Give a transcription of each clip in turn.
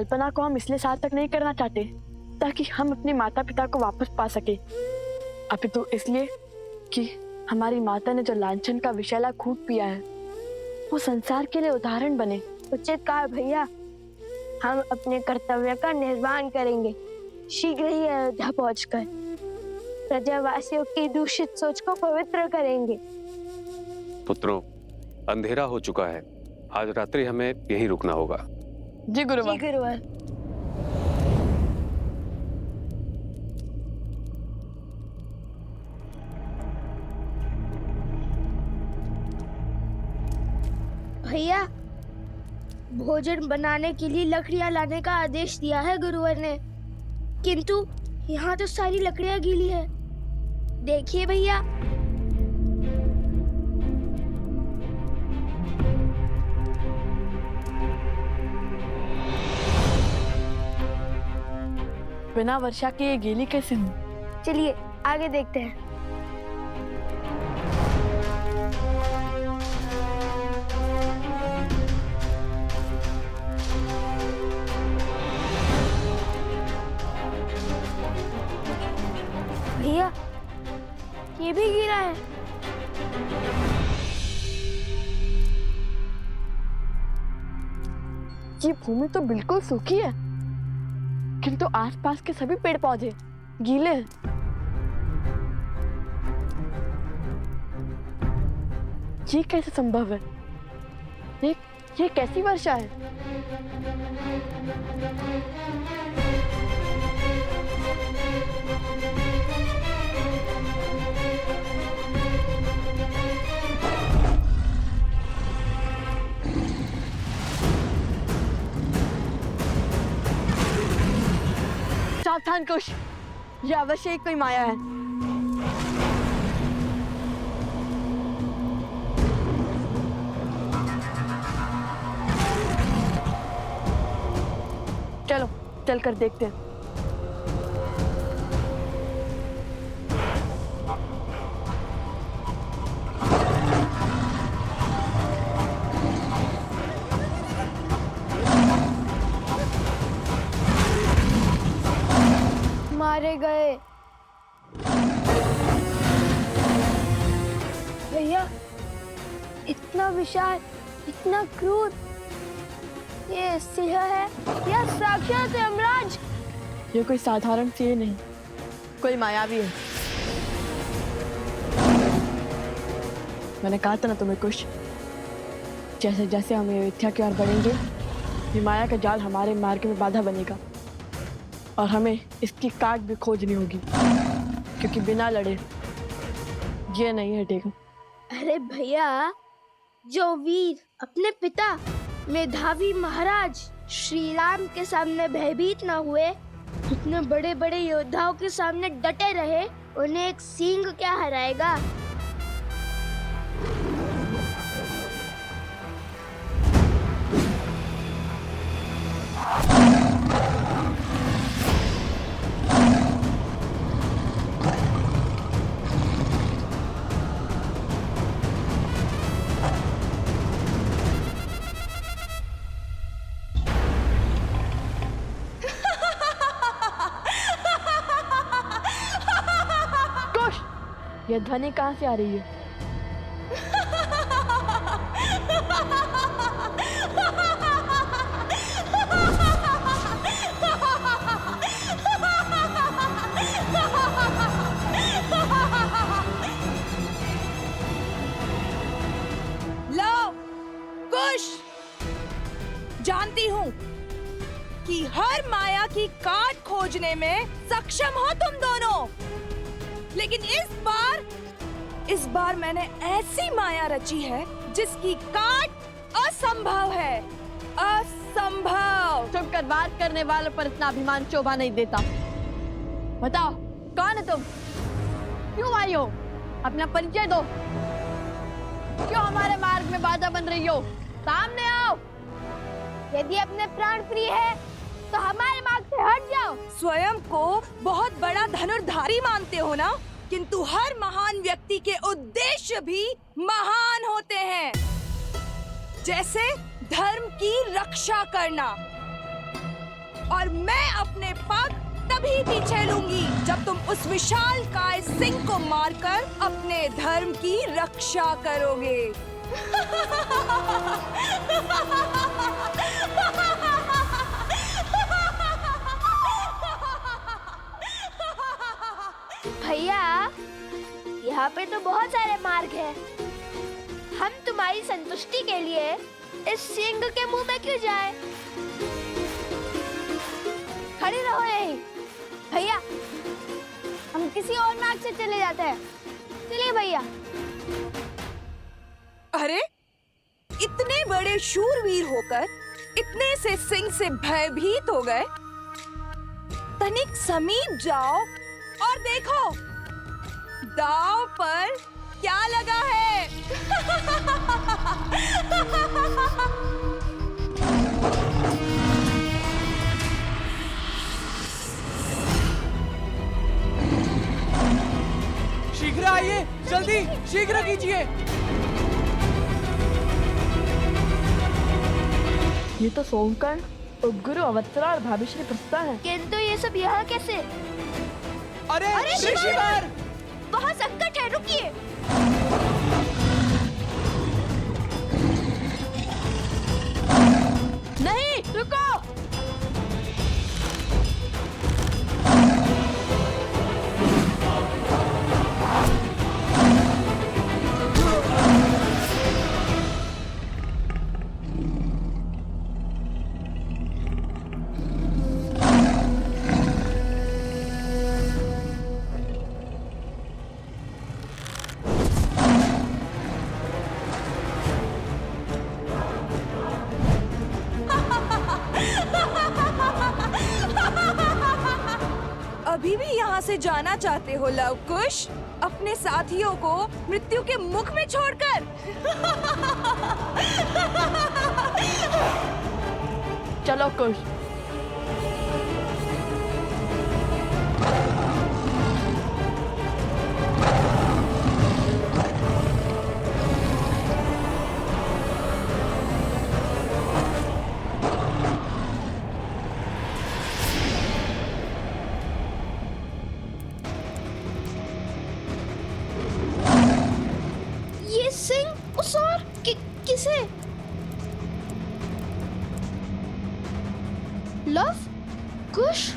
कल्पना को हम इसलिए सार्थक नहीं करना चाहते ताकि हम अपने माता पिता को वापस पा सके, अपितु इसलिए कि हमारी माता ने जो लांछन का विषैला खून पिया है वो संसार के लिए उदाहरण बने। उचित कहा भैया, हम अपने कर्तव्य का निर्वहन करेंगे। शीघ्र ही अयोध्या पहुंचकर प्रजावासियों की दूषित सोच को पवित्र करेंगे। पुत्रों, अंधेरा हो चुका है, आज रात्रि हमें यहीं रुकना होगा। जी गुरुवर। जी गुरुवर। भैया, भोजन बनाने के लिए लकड़ियां लाने का आदेश दिया है गुरुवर ने, किंतु यहाँ तो सारी लकड़ियां गीली है। देखिए भैया। बिना वर्षा के ये गीली कैसे हुई? चलिए आगे देखते हैं। भैया, ये भी गिरा है। ये भूमि तो बिल्कुल सूखी है, किंतु आसपास के सभी पेड़ पौधे गीले हैं। ये कैसे संभव है? ये कैसी वर्षा है? सावधान कुश, ये अवश्य ही कोई माया है। चलो चलकर देखते हैं। मारे गए। भैया, इतना विशाल, इतना क्रूर, ये सिंह है या साक्षात यमराज? ये कोई साधारण सिंह नहीं, कोई मायावी है। मैंने कहा था ना तुम्हें कुछ, जैसे जैसे हम अयोध्या की ओर बढ़ेंगे ये माया का जाल हमारे मार्ग में बाधा बनेगा और हमें इसकी काट भी खोजनी होगी, क्योंकि बिना लड़े ये नहीं हटेगा। अरे भैया, जो वीर अपने पिता मेधावी महाराज श्री राम के सामने भयभीत न हुए, इतने बड़े बड़े योद्धाओं के सामने डटे रहे, उन्हें एक सिंह क्या हराएगा? ये ध्वनि कहाँ से आ रही है? लो कुश, जानती हूँ कि हर माया की काट खोजने में सक्षम हो तुम दोनों, लेकिन इस बार मैंने ऐसी माया रची है जिसकी काट असंभव है। असंभव। चुप कर, बात करने वालों पर इतना अभिमान शोभा नहीं देता। बताओ कौन है तुम, क्यों आई हो, अपना परिचय दो, क्यों हमारे मार्ग में बाधा बन रही हो, सामने आओ। यदि अपने प्राण प्रिय है तो हमारे मार्ग से हट जाओ। स्वयं को बहुत बड़ा धनुर्धारी मानते हो ना, किंतु हर महान व्यक्ति के उद्देश्य भी महान होते हैं, जैसे धर्म की रक्षा करना। और मैं अपने पग तभी पीछे लूंगी जब तुम उस विशाल काय सिंह को मारकर अपने धर्म की रक्षा करोगे। भैया, यहाँ पे तो बहुत सारे मार्ग हैं। हम तुम्हारी संतुष्टि के लिए इस सिंह के मुंह में क्यों जाएं? खड़े रहो यहीं। भैया, हम किसी और मार्ग से चले जाते हैं। चलिए भैया। अरे, इतने बड़े शूरवीर होकर इतने से सिंह से भयभीत हो गए। तनिक समीप जाओ और देखो दांव पर क्या लगा है। शीघ्र आइए, जल्दी शीघ्र कीजिए। ये तो सोमकर, उपगुरु अवतरा और भाभीश्री प्रस्ता है। किंतु ये सब यहाँ कैसे? अरे ऋषिवर! बहुत संकट है, रुकिए। नहीं, रुको। अभी भी यहाँ से जाना चाहते हो लवकुश, अपने साथियों को मृत्यु के मुख में छोड़कर? चलो कुश। ये सिंह उस और किसे? लव कुश?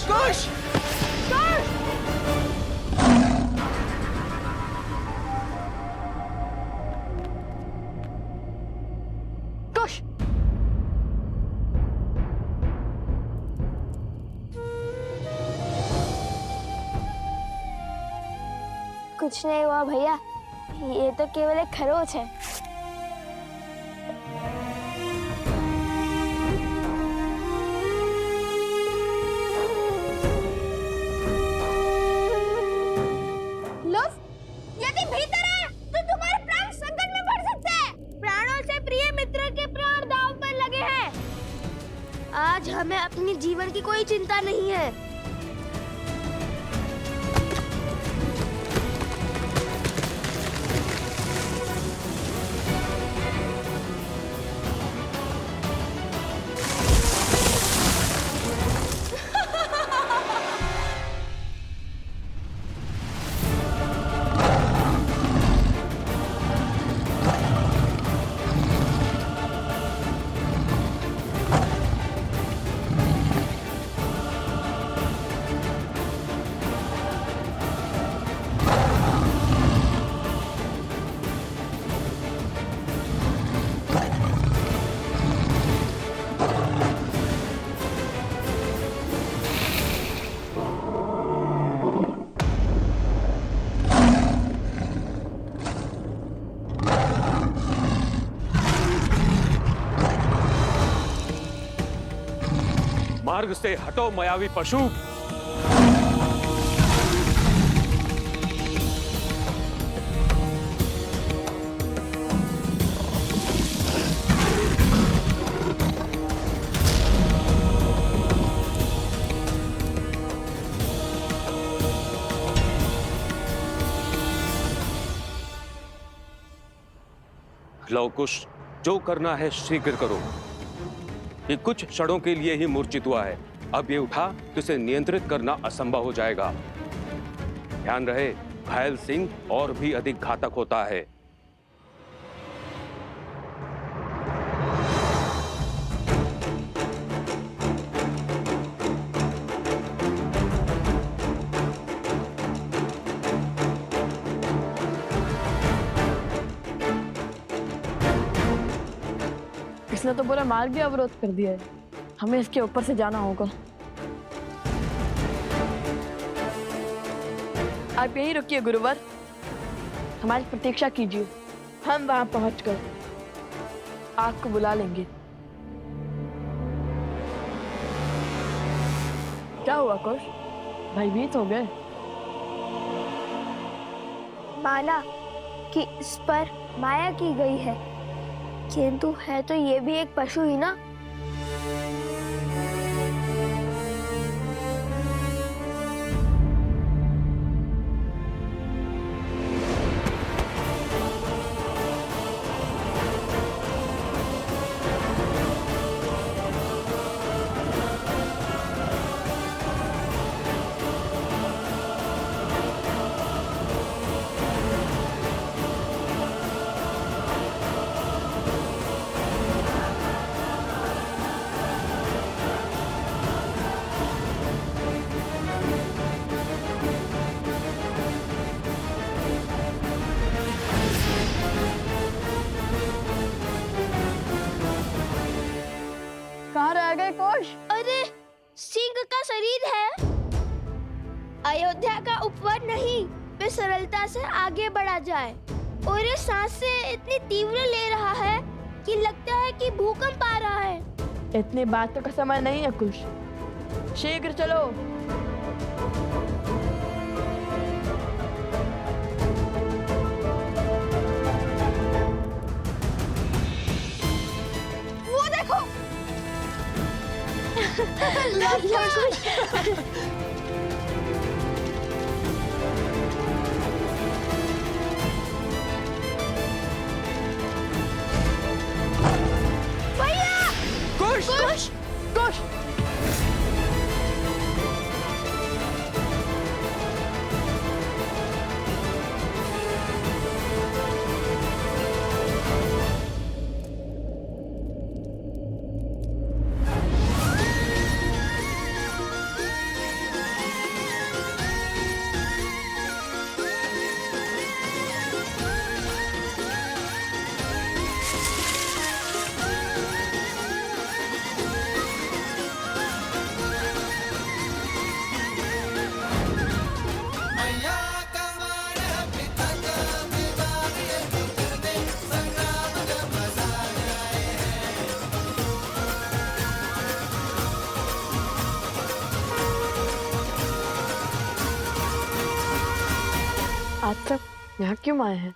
कुश! कुश! कुछ नहीं हुआ भैया, ये तो केवल एक खरोच है। लव, यदि भीतर है तो तुम्हारे प्राण संकट में पड़ सकते हैं। प्राणों से प्रिय मित्र के प्राण दांव पर लगे हैं। आज हमें अपनी जीवन की कोई चिंता नहीं है। मार्ग से हटो मायावी पशु। लव कुश, जो करना है शीघ्र करो। ये कुछ क्षणों के लिए ही मूर्छित हुआ है, अब ये उठा तो इसे नियंत्रित करना असंभव हो जाएगा। ध्यान रहे, घायल सिंह और भी अधिक घातक होता है। इसने तो पूरा मार्ग भी अवरोध कर दिया है, हमें इसके ऊपर से जाना होगा। आप यहीं रुकिए गुरुवर, हमारी प्रतीक्षा कीजिए, हम वहां पहुंचकर आपको बुला लेंगे। क्या हुआ कुश, भयभीत हो गए? माना कि इस पर माया की गई है, किंतु है तो ये भी एक पशु ही ना। कहाँ रह गए कुश? अरे सिंह का शरीर है, अयोध्या का उपवन नहीं, वे सरलता से आगे बढ़ा जाए। और ये सांसें इतनी तीव्र ले रहा है कि लगता है कि भूकंप आ रहा है। इतनी बातों का समय नहीं है कुश, शीघ्र चलो। वो देखो। भैया, कुश कुश, कुश, आज तक यहाँ क्यों आए हैं?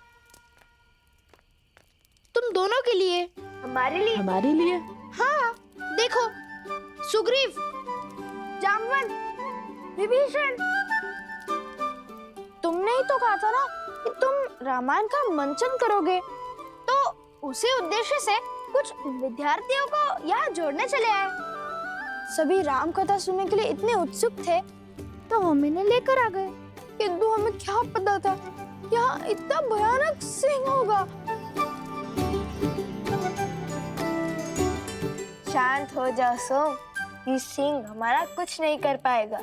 तुम दोनों के लिए, हमारे लिए। हमारे लिए? हाँ, देखो, सुग्रीव, जामवंत, विभीषण, तुमने ही तो कहा था ना कि तुम रामायण का मंचन करोगे, तो उसी उद्देश्य से कुछ विद्यार्थियों को यहाँ जोड़ने चले आए। सभी राम कथा सुनने के लिए इतने उत्सुक थे, तो हम इन्हें लेकर आ गए। किंतु हमें क्या पता था यहाँ इतना भयानक सिंह होगा। शांत हो जाओ सोम, ये सिंह हमारा कुछ नहीं कर पाएगा।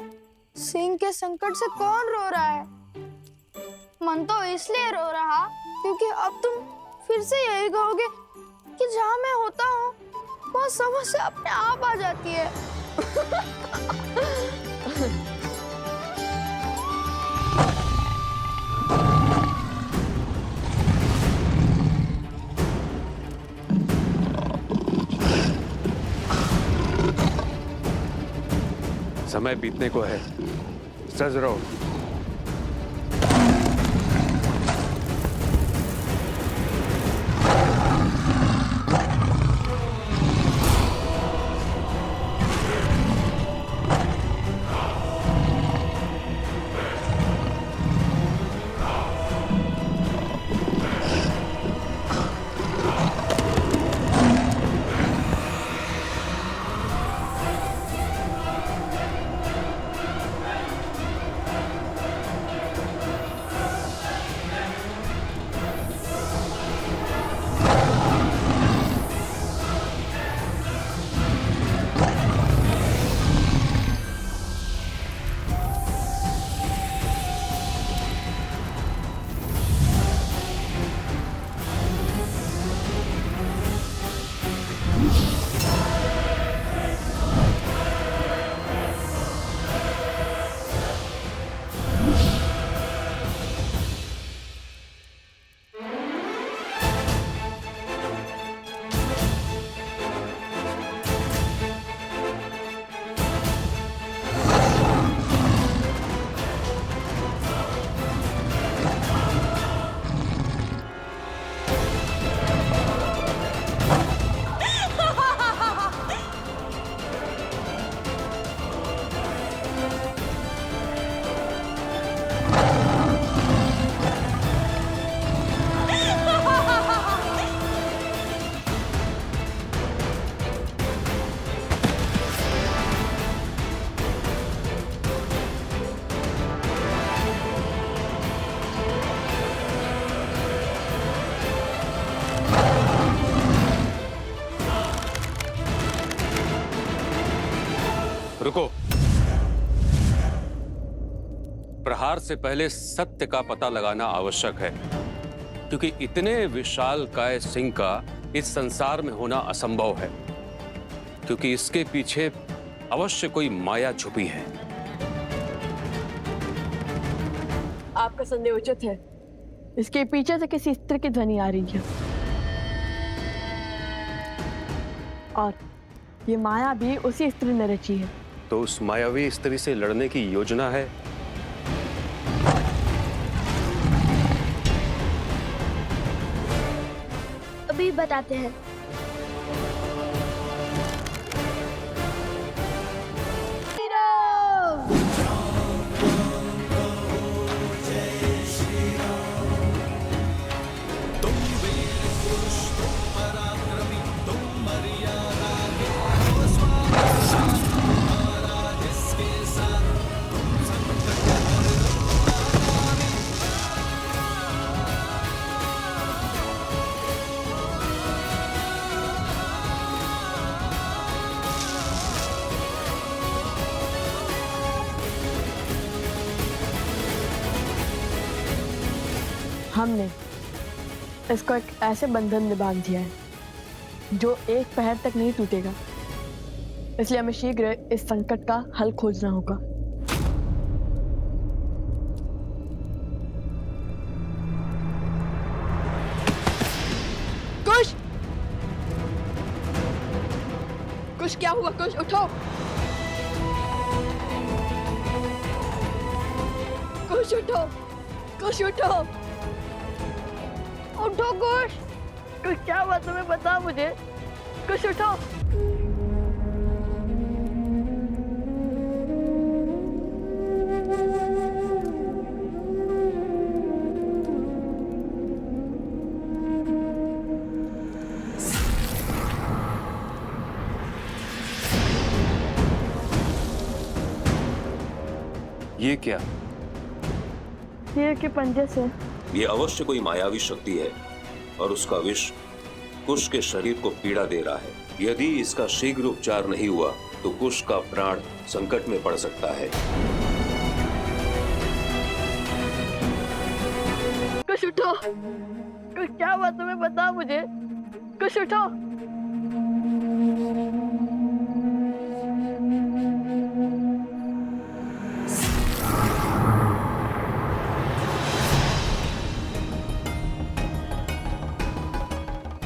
सिंह के संकट से कौन रो रहा है? मन तो इसलिए रो रहा क्योंकि अब तुम फिर से यही कहोगे कि जहाँ मैं होता हूँ वहाँ समस्या अपने आप आ जाती है। समय बीतने को है, सज रहो। रुको। प्रहार से पहले सत्य का पता लगाना आवश्यक है, क्योंकि इतने विशालकाय सिंह का इस संसार में होना असंभव है, क्योंकि इसके पीछे अवश्य कोई माया छुपी है। आपका संदेह उचित है। इसके पीछे से किसी स्त्री की ध्वनि आ रही है, और ये माया भी उसी स्त्री ने रची है। तो उस मायावी स्त्री से लड़ने की योजना है। अभी बताते हैं। हमने इसको एक ऐसे बंधन में बांध दिया है जो एक पहर तक नहीं टूटेगा। इसलिए हमें शीघ्र इस संकट का हल खोजना होगा। कुश! कुश, क्या हुआ? कुश, उठो! कुश, उठो! कुश, उठो! उठो कुश! कुश, क्या हुआ तुम्हें? बताओ मुझे। कुश, उठो! ये क्या? शेर के पंजे से। ये अवश्य कोई मायावी शक्ति है और उसका विष कुश के शरीर को पीड़ा दे रहा है। यदि इसका शीघ्र उपचार नहीं हुआ तो कुश का प्राण संकट में पड़ सकता है। कुश, उठो! कुश, क्या हुआ तुम्हें? बताओ मुझे। कुश, उठो!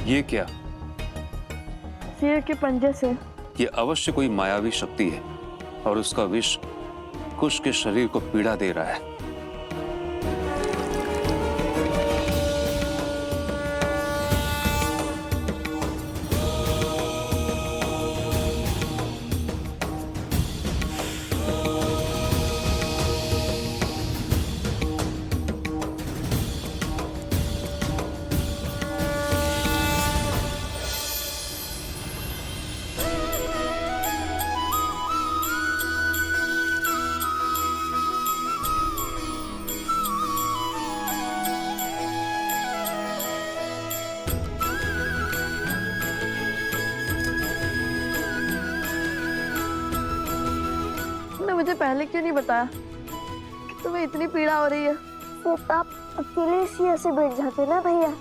ये क्या? शेर के पंजे से। ये अवश्य कोई मायावी शक्ति है और उसका विष कुश के शरीर को पीड़ा दे रहा है। मुझे पहले क्यों नहीं बताया कि तुम्हें इतनी पीड़ा हो रही है? तो आप अकेले इसी ऐसे बैठ जाते ना भैया।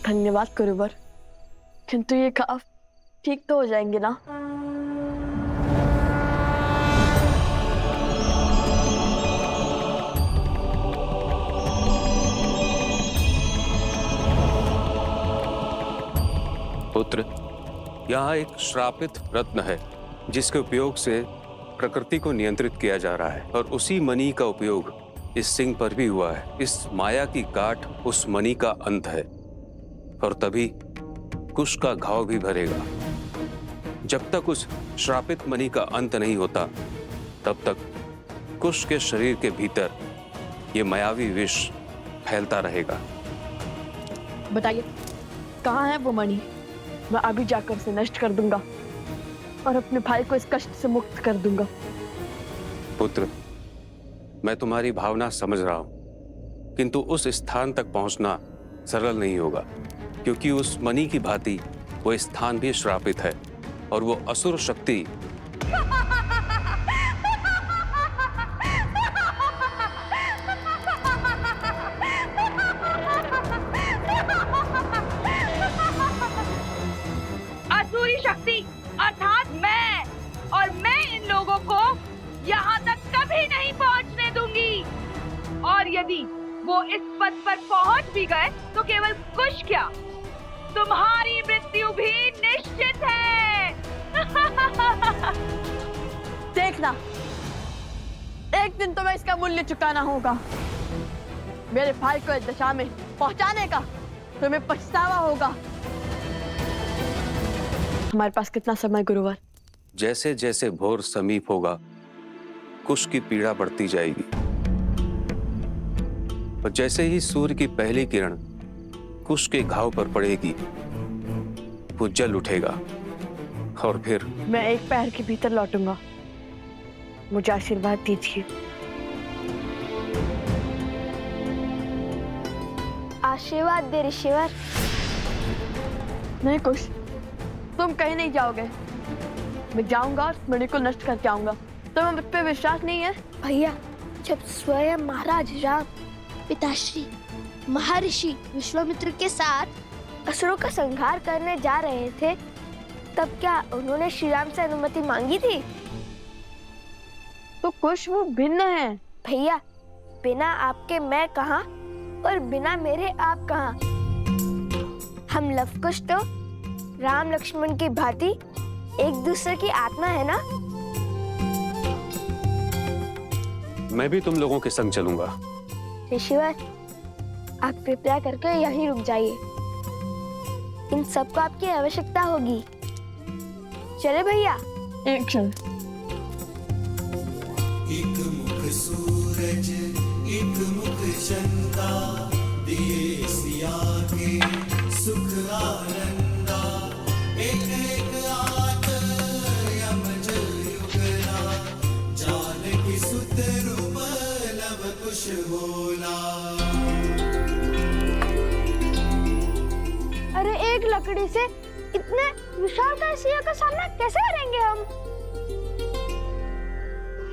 धन्यवाद गुरुवर, किंतु ये घाव ठीक तो हो जाएंगे ना? पुत्र, यहाँ एक श्रापित रत्न है जिसके उपयोग से प्रकृति को नियंत्रित किया जा रहा है, और उसी मणि का उपयोग इस सिंह पर भी हुआ है। इस माया की गांठ उस मणि का अंत है, और तभी कुश का घाव भी भरेगा। जब तक उस श्रापित मणि का अंत नहीं होता, तब तक कुश के शरीर के भीतर ये मायावी विष फैलता रहेगा। बताइए, कहाँ है वो मणि? मैं अभी जाकर उसे नष्ट कर दूंगा और अपने भाई को इस कष्ट से मुक्त कर दूंगा। पुत्र, मैं तुम्हारी भावना समझ रहा हूं, किंतु उस स्थान तक पहुंचना सरल नहीं होगा, क्योंकि उस मणि की भांति वो स्थान भी श्रापित है, और वो असुर शक्ति असुरी शक्ति अर्थात मैं, और मैं इन लोगों को यहाँ तक कभी नहीं पहुँचने दूंगी। और यदि वो इस पद पर पहुँच भी गए तो केवल कुश क्या, तुम्हारी मृत्यु भी निश्चित है। देखना, एक दिन तुम्हें इसका मूल्य चुकाना होगा। मेरे भाई को इस दशा में पहुंचाने का तुम्हें पछतावा होगा। हमारे पास कितना समय गुरुवर? जैसे जैसे भोर समीप होगा, कुश की पीड़ा बढ़ती जाएगी, और जैसे ही सूर्य की पहली किरण कुश के घाव पर पड़ेगी, वो जल उठेगा, और फिर मैं एक पैर के भीतर लौटूंगा। मुझे आशीर्वाद दीजिए। आशीर्वाद दे ऋषिवर। नहीं कुश, तुम कहीं नहीं जाओगे। मैं जाऊंगा और मणि को नष्ट करके आऊंगा। तुम्हें मुझ पे विश्वास नहीं है? भैया, जब स्वयं महाराज राम पिताश्री महर्षि विश्वामित्र के साथ असुरों का संहार करने जा रहे थे, तब क्या उन्होंने श्री राम से अनुमति मांगी थी? तो कुश वो भिन्न है। भैया, बिना आपके मैं कहाँ और बिना मेरे आप कहाँ? हम लवकुश तो राम लक्ष्मण की भांति एक दूसरे की आत्मा है ना? मैं भी तुम लोगों के संग चलूंगा। ऋषिवर, आप कृपया करके यहीं रुक जाइए। इन सबको आपकी आवश्यकता होगी। चले भैया। एक क्षण। एक मुख सूरज, एक मुख चंदा, दिए सिया के सुख आनंदा। एक एक आत यमज युगला, जानकी सुत रूप लव कुश बोला। अरे एक लकड़ी से इतने विशालकाय सिंह का सामना कैसे करेंगे हम?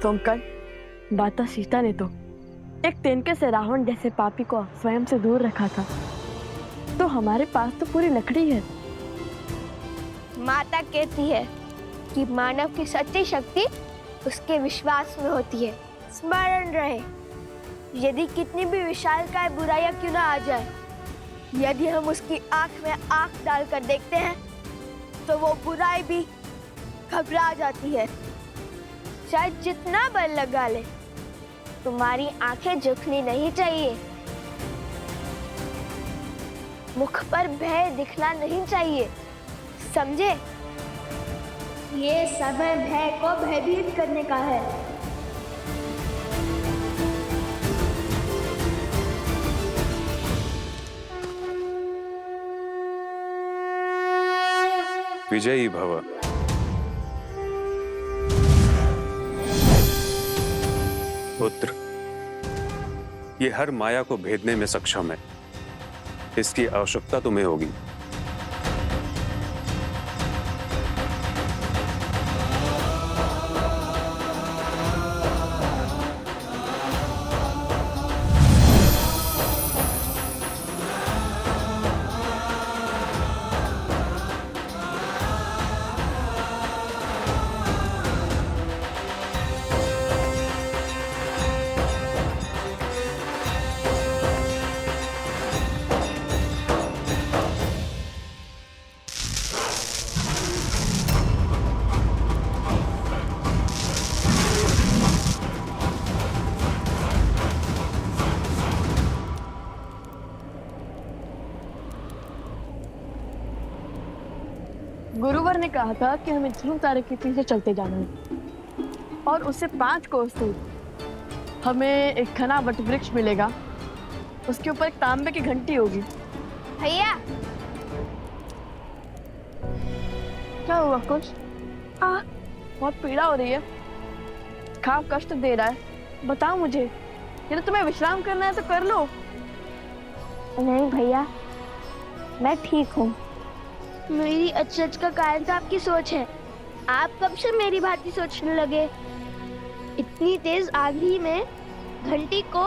तुम कल माता सीता ने तो एक तिनके से रावण जैसे पापी को स्वयं से दूर रखा था, तो हमारे पास तो पूरी लकड़ी है। माता कहती है कि मानव की सच्ची शक्ति उसके विश्वास में होती है। स्मरण रहे, यदि कितनी भी विशालकाय बुराइयां क्यों ना आ जाए, यदि हम उसकी आंख में आंख डालकर देखते हैं तो वो बुराई भी घबरा जाती है। चाहे जितना बल लगा ले, तुम्हारी आंखें झुकनी नहीं चाहिए। मुख पर भय दिखना नहीं चाहिए, समझे? ये समय भय को भयभीत करने का है। विजयी भव। पुत्र, ये हर माया को भेदने में सक्षम है। इसकी आवश्यकता तुम्हें होगी। गुरुवर ने कहा था कि हमें ध्रुव तारे के पीछे चलते जाना है और उससे 5 कोस दूर हमें एक घना वट वृक्ष मिलेगा। उसके ऊपर एक तांबे की घंटी होगी। भैया, क्या हुआ कुछ? बहुत पीड़ा हो रही है, खाब कष्ट दे रहा है। बताओ मुझे, यदि तुम्हें विश्राम करना है तो कर लो। नहीं भैया, मैं ठीक हूँ। मेरी अचरज का कारण तो आपकी सोच है। आप कब से मेरी भांति सोचने लगे? इतनी तेज आंधी में घंटी को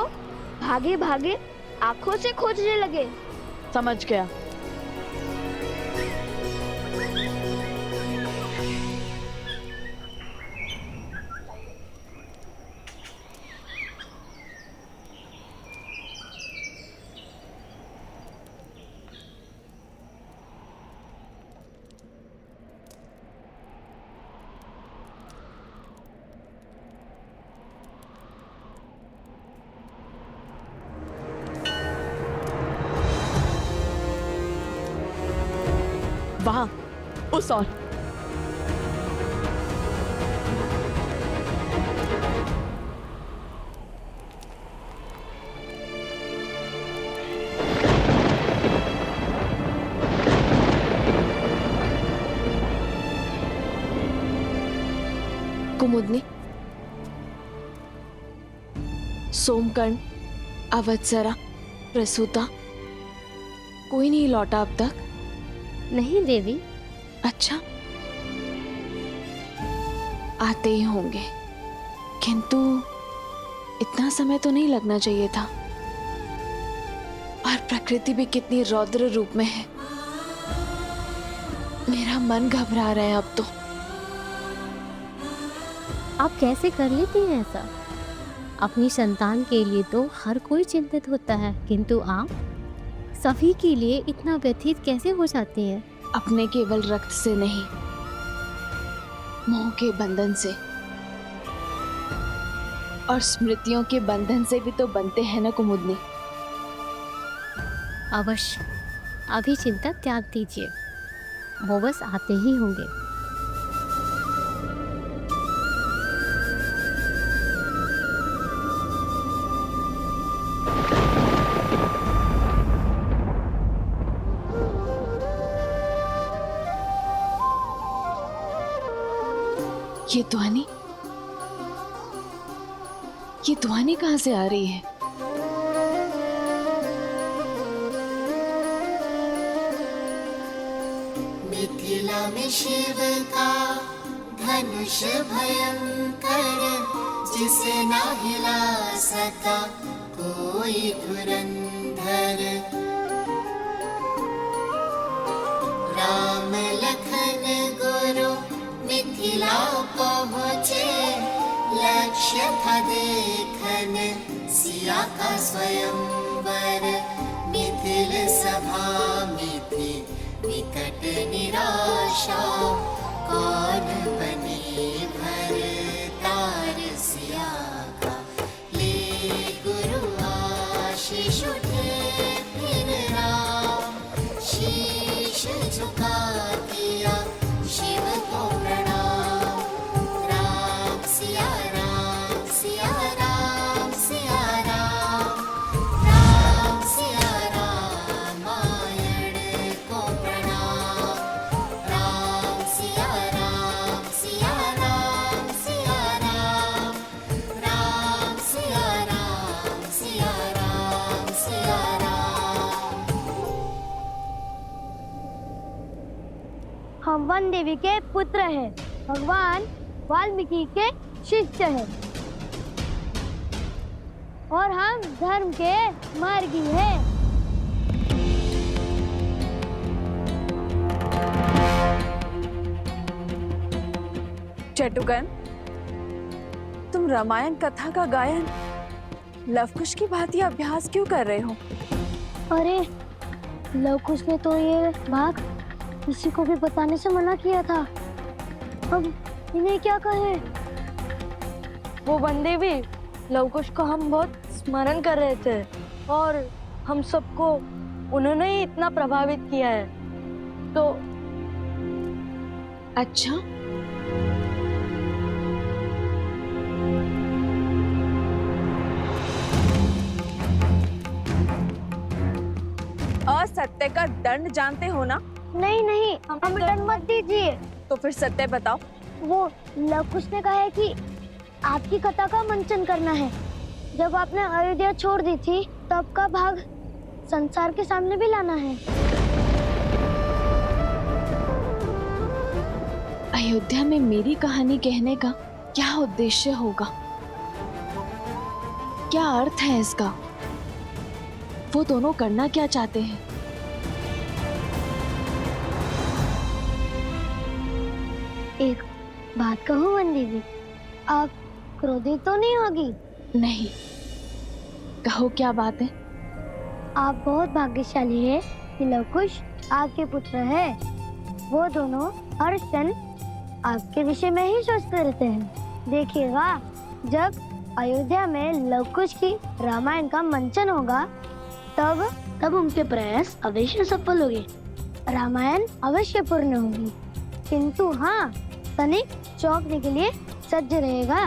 भागे भागे आंखों से खोजने लगे। समझ गया। वहां उस और कुमुदनी, सोमकर्ण, अवत्सरा, प्रसूता, कोई नहीं लौटा अब तक? नहीं देवी। अच्छा, आते ही होंगे, किंतु इतना समय तो नहीं लगना चाहिए था। और प्रकृति भी कितनी रौद्र रूप में है। मेरा मन घबरा रहा है अब तो। आप कैसे कर लेती हैं ऐसा? अपनी संतान के लिए तो हर कोई चिंतित होता है, किंतु आप सभी के लिए इतना व्यथित कैसे हो जाती हैं? अपने केवल रक्त से नहीं, मोह के बंधन से और स्मृतियों के बंधन से भी तो बनते हैं ना कुमुदनी। अवश्य, अभी चिंता त्याग दीजिए, वो बस आते ही होंगे। ये ध्वनि कहाँ से आ रही है? मिथिला में शिव का धनुष भयंकर, जिसे ना हिला सका कोई धुरंधर। राम लखन गुरु मिथिला पहुँचे, लक्ष्य था देखन सिया का स्वयंवर मिथिल सभा में थी विकट निराशा, कौन बने भरतार सिया का। ले गुरु आशीष उठे फिर राम, शीश झुका दिया शिव को प्रणाम। राम सिया राम सिया राम सिया राम, राम सिया रामायण को प्रणाम। राम सिया राम सिया राम सिया राम, राम सिया राम सिया राम सिया राम। हम वन देवी के पुत्र हैं, भगवान वाल्मीकि के शिष्य हैं और हम धर्म के मार्गी हैं। चटुकन, तुम रामायण कथा का गायन लवकुश की भांति अभ्यास क्यों कर रहे हो? अरे लवकुश ने तो ये भाग किसी को भी बताने से मना किया था, अब इन्हें क्या कहें? वो बंदे भी लवकुश को हम बहुत स्मरण कर रहे थे और हम सबको उन्होंने ही इतना प्रभावित किया है, तो अच्छा, असत्य का दंड जानते हो ना? नहीं नहीं, हमें दंड मत दीजिए। तो फिर सत्य बताओ। वो लवकुश ने कहा है कि आपकी कथा का मंचन करना है। जब आपने अयोध्या छोड़ दी थी तब का भाग संसार के सामने भी लाना है। अयोध्या में मेरी कहानी कहने का क्या उद्देश्य होगा? क्या अर्थ है इसका? वो दोनों करना क्या चाहते हैं? एक बात कहूँ वंदी जी, आप क्रोधित तो नहीं होगी? नहीं, कहो क्या बात है? आप बहुत भाग्यशाली है कि लवकुश आपके पुत्र है। वो दोनों हर क्षण आपके विषय में ही सोचते रहते हैं। देखिएगा, जब अयोध्या में लवकुश की रामायण का मंचन होगा तब उनके प्रयास अवश्य सफल होंगे, रामायण अवश्य पूर्ण होगी। किंतु हाँ, तनिक चौंकने के लिए सज्ज रहेगा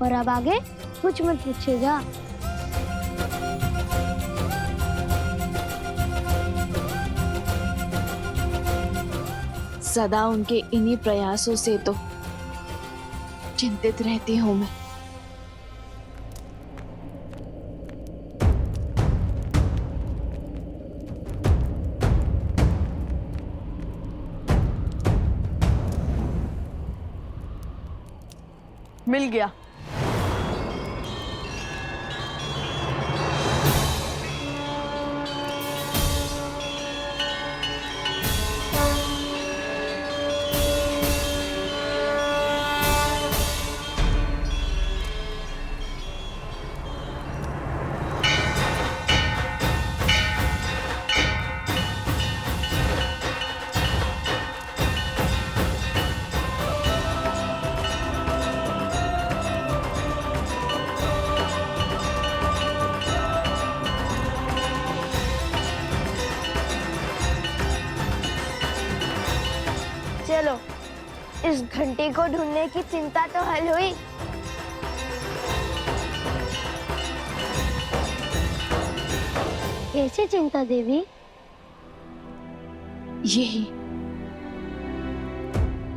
और अब आगे कुछ मत पूछेगा। सदा उनके इन्हीं प्रयासों से तो चिंतित रहती हूँ मैं। मिल गया। चलो, इस घंटी को ढूंढने की चिंता तो हल हुई। कैसी चिंता देवी? यही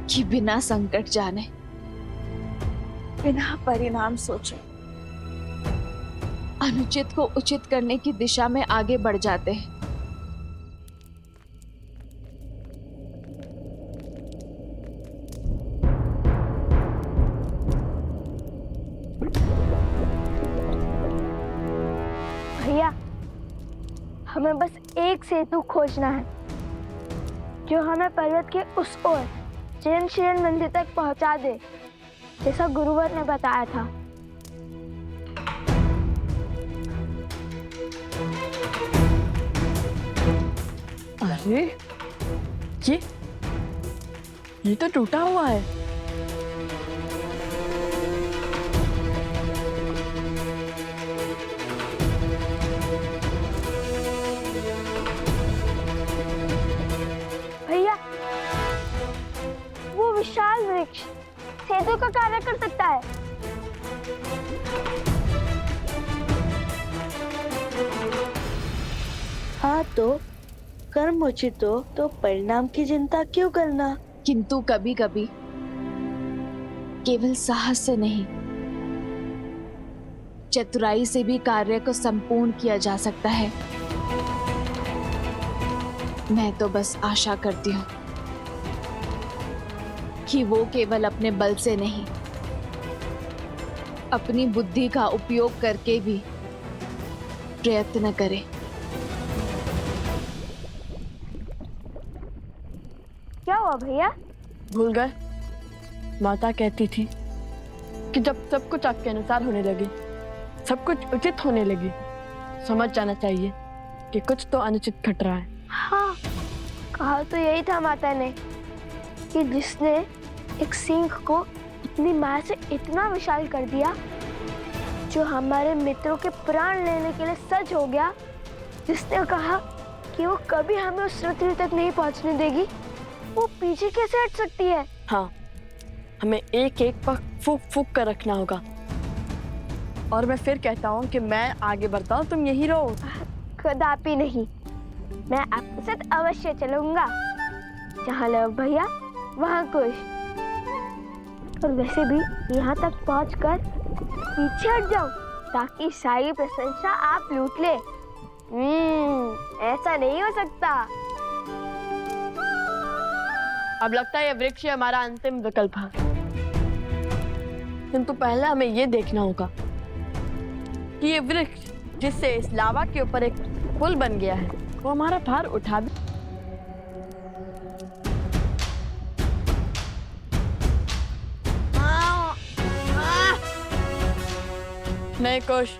कि बिना संकट जाने, बिना परिणाम सोचे अनुचित को उचित करने की दिशा में आगे बढ़ जाते हैं। भैया, हमें बस एक सेतु खोजना है जो हमें पर्वत के उस ओर जैन श्रीन मंदिर तक पहुंचा दे, जैसा गुरुवर ने बताया था। अरे ये तो टूटा हुआ है। भैया, वो विशाल वृक्ष सेतु का कार्य कर सकता है। हाँ तो कर्म उचित हो तो परिणाम की चिंता क्यों करना। किंतु कभी कभी केवल साहस से नहीं, चतुराई से भी कार्य को संपूर्ण किया जा सकता है। मैं तो बस आशा करती हूँ कि वो केवल अपने बल से नहीं, अपनी बुद्धि का उपयोग करके भी प्रयत्न करे। क्या हुआ भैया? भूल गए? माता कहती थी कि जब सब कुछ आपके अनुसार होने लगे, सब कुछ उचित होने लगे, समझ जाना चाहिए कि कुछ तो अनुचित घट रहा है। हाँ, कहा तो यही था माता ने कि जिसने एक सिंह को अपनी माया से इतना विशाल कर दिया, जो हमारे मित्रों के प्राण लेने के लिए सज्ज हो गया, जिसने कहा कि वो कभी हमें उस पृथ्वी तक नहीं पहुंचने देगी, वो पीछे कैसे हट सकती है? हाँ, हमें एक एक पर फूक फूक कर रखना होगा। और मैं फिर कहता हूँ कि मैं आगे बढ़ता हूँ, तुम यही रहो। कदापि नहीं, मैं आपके साथ अवश्य चलूंगा। जहाँ लव भैया वहाँ कुश। और वैसे भी यहाँ तक पहुँचकर पीछे हट जाओ ताकि सारी प्रशंसा आप लूट ले। ऐसा नहीं हो सकता। अब लगता है ये वृक्ष हमारा अंतिम विकल्प है, किंतु पहले हमें ये देखना होगा कि ये वृक्ष जिससे इस लावा के ऊपर एक पुल बन गया है, वो हमारा भार उठा भी। नहीं कुश,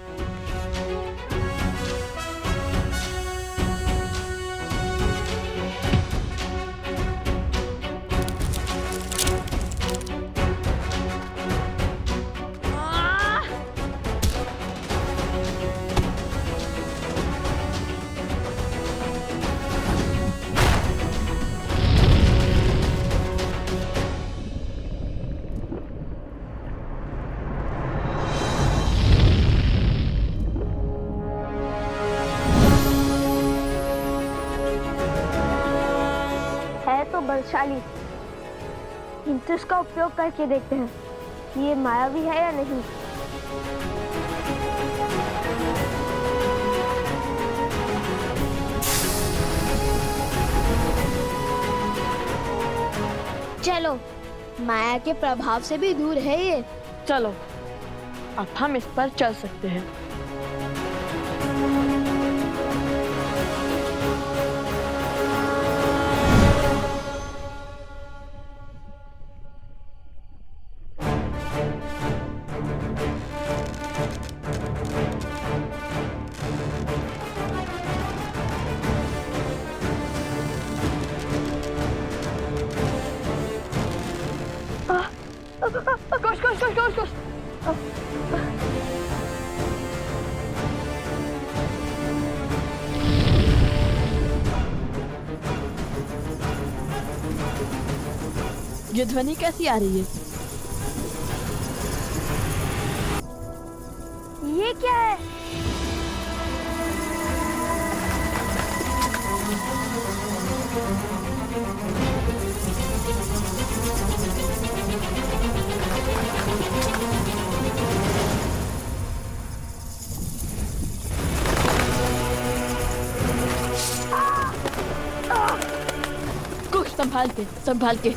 तो बलशाली, किंतु इसका उपयोग करके देखते हैं कि ये मायावी है या नहीं। चलो, माया के प्रभाव से भी दूर है ये। चलो अब हम इस पर चल सकते हैं। कुश। ये ध्वनि कैसी आ रही है? ये क्या है? कुश, संभाल के।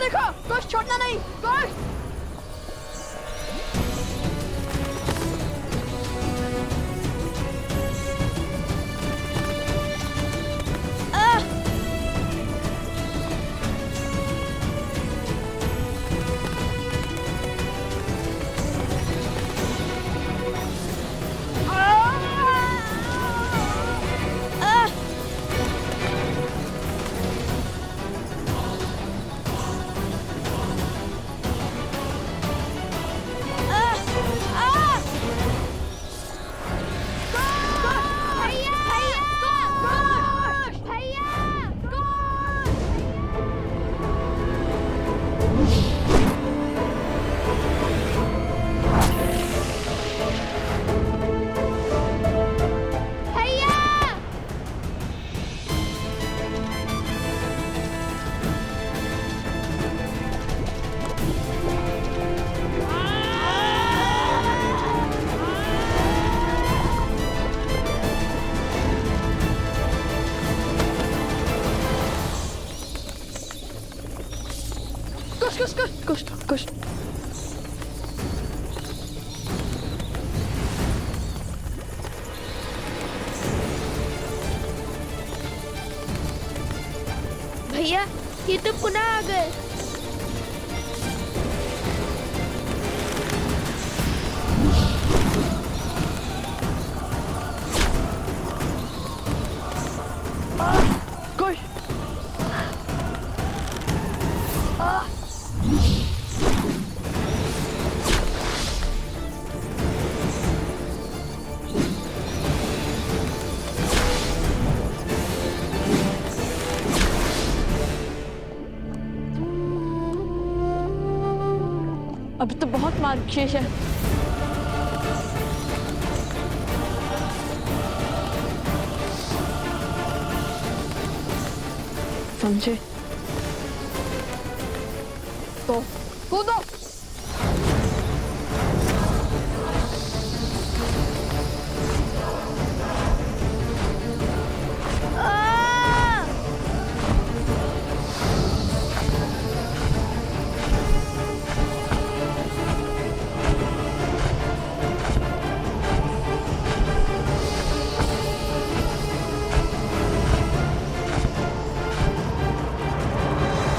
आगे देखो, कुछ छोड़ना नहीं, कुछ। कुछ भैया ये तो पुनः आ गए। कुछ अब तो बहुत मार्ग शेष है। समझे तो कूदो।